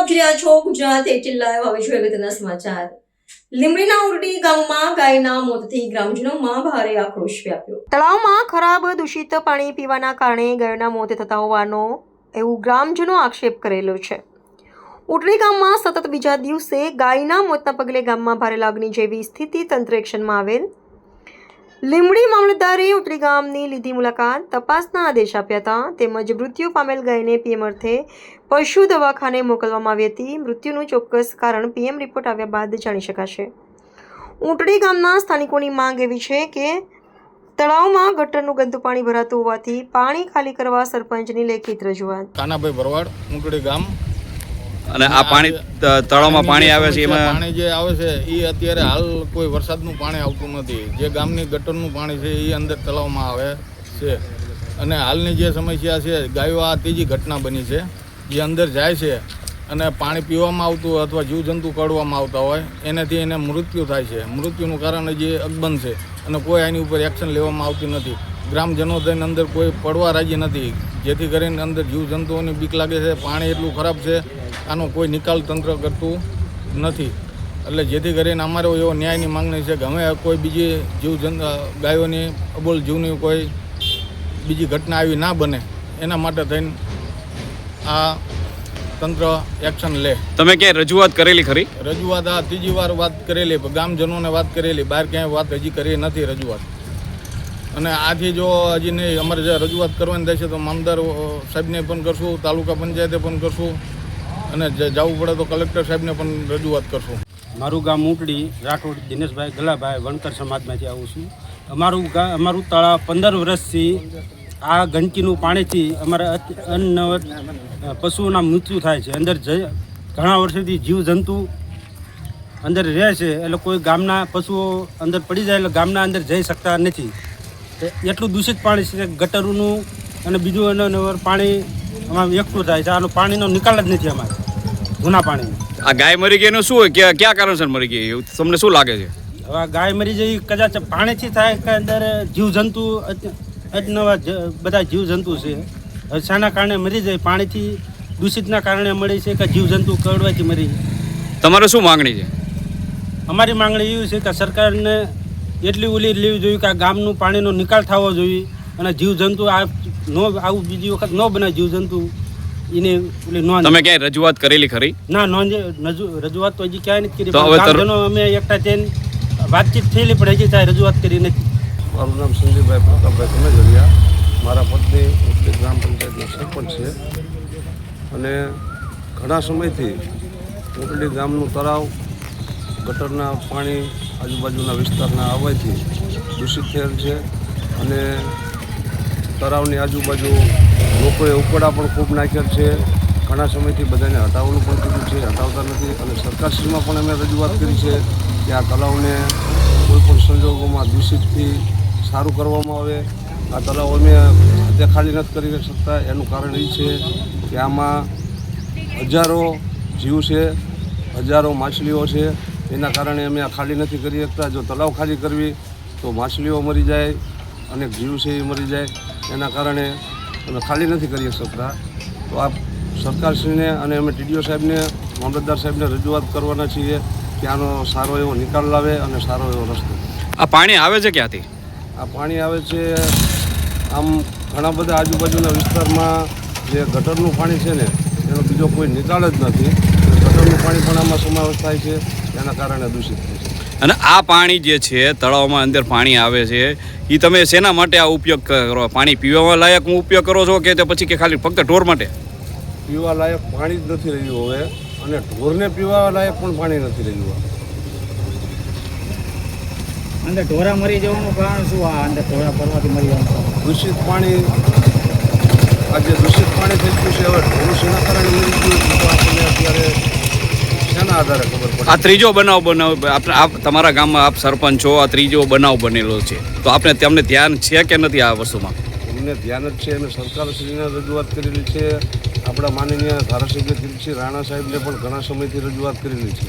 પહોંચી રહ્યા છો ગુજરાત 18 લાઈવ. હવે જોઈએ અગત્યના સમાચાર. લીંબડીના ઉરડી ગામમાં ગાયના મોતથી ગ્રામજનોમાં ભારે આક્રોશ વ્યાપ્યો. તળાવમાં ખરાબ દૂષિત પાણી પીવાના કારણે ગાયોના મોત થતા હોવાનો એવું ગ્રામજનો આક્ષેપ કરેલો છે. ઉરડી ગામમાં સતત બીજા દિવસે ગાયના મોતના પગલે ગામમાં ભારે લાગણી જેવી સ્થિતિ. તંત્ર એક્શનમાં આવેલ. લીંબડી મામલતદારે ઉરડી ગામની લીધી મુલાકાત, તપાસના આદેશ આપ્યા હતા. તેમજ મૃત્યુ પામેલ ગાયને પીએમ અર્થે પશુ દવાખાને મોકલવામાં આવી હતી. મૃત્યુનું ચોક્કસ કારણ પીએમ રિપોર્ટ આવ્યા બાદ જાણી શકાશે. ઉરડી ગામના સ્થાનિકોની માંગ એવી છે કે તળાવમાં ગટરનું ગંદુ પાણી ભરાતું હોવાથી પાણી ખાલી કરવા સરપંચની લેખિત રજૂઆત. કાનાભાઈ ભરવાડ, ઉંટડી ગામ. અને આ પાણી તળાવમાં પાણી આવે છે, એમાં પાણી જે આવે છે એ અત્યારે હાલ કોઈ વરસાદનું પાણી આવતું નથી. જે ગામની ગટરનું પાણી છે એ અંદર તળાવમાં આવે છે. અને હાલની જે સમસ્યા છે, ગાયો આ ત્રીજી ઘટના બની છે જે અંદર જાય છે અને પાણી પીવામાં આવતું અથવા જીવજંતુ કાઢવામાં આવતા હોય એનાથી એને મૃત્યુ થાય છે. મૃત્યુનું કારણ જે અકબંધ છે અને કોઈ આની ઉપર એક્શન લેવામાં આવતી નથી. ગ્રામજનો થઈને અંદર કોઈ પડવા રાજી નથી, જેથી કરીને અંદર જીવજંતુઓની બીક લાગે છે. પાણી એટલું ખરાબ છે, આનો કોઈ નિકાલ તંત્ર કરતું નથી. એટલે જેથી કરીને અમારો એવો ન્યાયની માંગણી છે કે અમે કોઈ બીજી ગાયોની અબોલ જીવની કોઈ બીજી ઘટના આવી ના બને એના માટે થઈને આ તંત્ર એક્શન લે. તમે ક્યાંય રજૂઆત કરેલી ખરી? રજૂઆત આ ત્રીજી વાર વાત કરેલી, ગામજનોને વાત કરેલી, બહાર ક્યાંય વાત હજી કરી નથી રજૂઆત. અને આથી જો હજી નહીં અમારે જે રજૂઆત કરવાની થશે તો મામદાર સાહેબને પણ કરશું, તાલુકા પંચાયતે પણ કરશું અને જવું પડે તો કલેક્ટર સાહેબને પણ રજૂઆત કરશું. મારું ગામ ઉંટડી, રાઠોડ દિનેશભાઈ ગલાભાઈ, વણકર સમાજમાંથી આવું છું. અમારું તળાવ 15 વર્ષથી આ ગંદકીનું પાણીથી અમારા અન્નવત પશુઓના મૃત્યુ થાય છે. અંદર ઘણા વર્ષોથી જીવજંતુ અંદર રહે છે, એટલે કોઈ ગામના પશુઓ અંદર પડી જાય એટલે ગામના અંદર જઈ શકતા નથી. એટલું દૂષિત પાણી છે, ગટરનું અને બીજું પાણી અમારે એકઠું થાય છે. આનો પાણીનો નિકાલ જ નથી અમારે જૂના પાણીનો. આ ગાય મરી ગઈ એનું શું હોય, ક્યાં કારણસર મરી ગઈ એવું તમને શું લાગે છે? હવે આ ગાય મરી જઈ કદાચ પાણીથી થાય કે અંદર જીવજંતુ અજનવા બધા જીવજંતુ છે. હવે શાના કારણે મરી જાય? પાણીથી દૂષિતના કારણે મળી છે કે જીવજંતુ કરડવાથી મરી? તમારે શું માંગણી છે? અમારી માંગણી એવી છે કે સરકારને એટલી ઓલી લેવી જોઈએ કે આ ગામનું પાણીનો નિકાલ થવો જોઈએ અને જીવજંતુ આવું બીજી વખત ન બને. જીવજંતુ એને ઓલી નોંધ. તમે ક્યાંય રજૂઆત કરેલી ખરી? ના, રજૂઆત તો હજી ક્યાંય નથી કરી. ગામજનો અમે એકઠા થઈને વાતચીત થયેલી પણ હજી કાંઈ રજૂઆત કરી નથી. મારું નામ સંજયભાઈ પ્રતાપભાઈ કમેજરિયા. મારા પત્ની ઉત્તર ગ્રામ પંચાયતના સરપંચ છે અને ઘણા સમયથી ઉંટડી ગામનું તળાવ ગટરના પાણી આજુબાજુના વિસ્તારના આવવાથી દૂષિત થયેલ છે અને તળાવની આજુબાજુ લોકોએ ઉકળા પણ ખૂબ નાખ્યા છે. ઘણા સમયથી બધાને હટાવવાનું પણ કીધું છે, હટાવતા નથી. અને સરકારશ્રીમાં પણ અમે રજૂઆત કરી છે કે આ તળાવને કોઈપણ સંજોગોમાં દૂષિતથી સારું કરવામાં આવે. આ તળાવ અમે અત્યારે ખાલી નથી કરી શકતા. એનું કારણ એ છે કે આમાં હજારો જીવ છે, હજારો માછલીઓ છે. એના કારણે અમે આ ખાલી નથી કરી શકતા. જો તળાવ ખાલી કરવી તો માછલીઓ મરી જાય, અનેક જીવ છે એ મરી જાય. એના કારણે અમે ખાલી નથી કરી શકતા. તો આ સરકારશ્રીને અને અમે ટીડીઓ સાહેબને, મામલતદાર સાહેબને રજૂઆત કરવાના છીએ કે આનો સારો એવો નિકાલ લાવે અને સારો એવો રસ્તો. આ પાણી આવે છે ક્યાંથી? આ પાણી આવે છે આમ ઘણા બધા આજુબાજુના વિસ્તારમાં જે ગટરનું પાણી છે ને એનો બીજો કોઈ નિકાલ જ નથી. ગટરનું પાણી પણ આમાં સમાવેશ થાય છે, એના કારણે દૂષિત થાય છે. અને આ પાણી જે છે તળાવમાં અંદર પાણી આવે છે એ તમે શેના માટે આ ઉપયોગ કરો? પાણી પીવા લાયક ઉપયોગ કરો છો કે પછી કે ખાલી ફક્ત ઢોર માટે? પીવા લાયક પાણી જ નથી રહ્યું હવે, અને ઢોરને પીવા લાયક પણ પાણી નથી રહ્યું. અંદર ઢોરા મરી જવાનું કારણ શું? આ અંદર ઢોરા પડવાથી મરી જવાનું દૂષિત પાણી, આ જે દૂષિત પાણી થઈ ગયું છે હવે ઢોરું શેના કારણે મરી ગયું તો આપણને અત્યારે શેના આધારે ખબર પડે? આ ત્રીજો બનાવ આપ તમારા ગામમાં આપ સરપંચ છો, આ ત્રીજો બનાવ બનેલો છે, તો તમને ધ્યાન છે કે નથી આ વસ્તુમાં? અમને ધ્યાન જ છે. અમે સરકારશ્રીને રજૂઆત કરેલી છે. આપણા માનનીય ધારાસભ્ય દિલસિંહ રાણા સાહેબને પણ ઘણા સમયથી રજૂઆત કરેલી છે.